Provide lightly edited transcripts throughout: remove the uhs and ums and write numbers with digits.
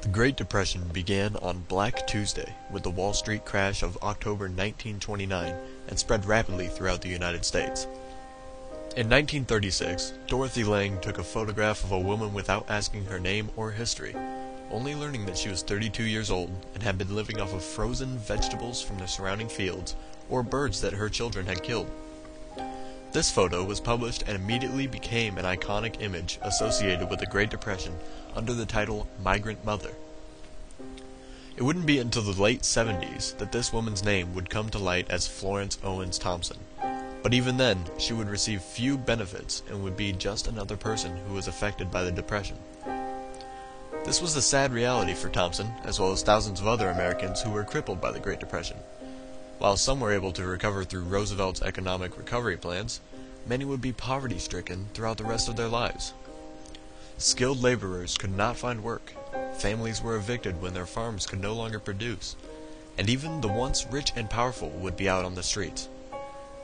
The Great Depression began on Black Tuesday with the Wall Street crash of October 1929 and spread rapidly throughout the United States. In 1936, Dorothy Lange took a photograph of a woman without asking her name or history, only learning that she was 32 years old and had been living off of frozen vegetables from the surrounding fields or birds that her children had killed. This photo was published and immediately became an iconic image associated with the Great Depression under the title Migrant Mother. It wouldn't be until the late 70s that this woman's name would come to light as Florence Owens Thompson, but even then she would receive few benefits and would be just another person who was affected by the Depression. This was a sad reality for Thompson, as well as thousands of other Americans who were crippled by the Great Depression. While some were able to recover through Roosevelt's economic recovery plans, many would be poverty-stricken throughout the rest of their lives. Skilled laborers could not find work, families were evicted when their farms could no longer produce, and even the once rich and powerful would be out on the streets.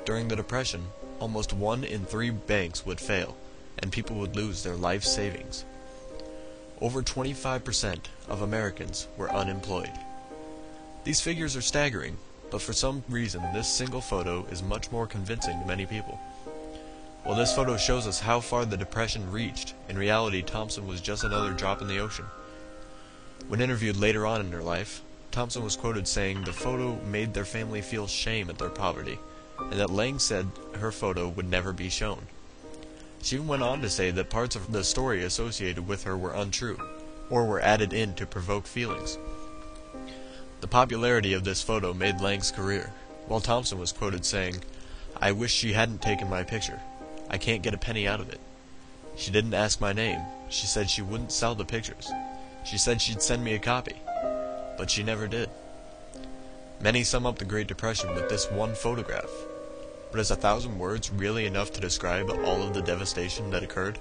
During the Depression, almost 1 in 3 banks would fail, and people would lose their life savings. Over 25% of Americans were unemployed. These figures are staggering, but for some reason this single photo is much more convincing to many people. While this photo shows us how far the Depression reached, in reality Thompson was just another drop in the ocean. When interviewed later on in her life, Thompson was quoted saying the photo made their family feel shame at their poverty, and that Lange said her photo would never be shown. She even went on to say that parts of the story associated with her were untrue, or were added in to provoke feelings. The popularity of this photo made Lange's career, while Thompson was quoted saying, "I wish she hadn't taken my picture. I can't get a penny out of it. She didn't ask my name. She said she wouldn't sell the pictures. She said she'd send me a copy. But she never did." Many sum up the Great Depression with this one photograph. But is 1,000 words really enough to describe all of the devastation that occurred?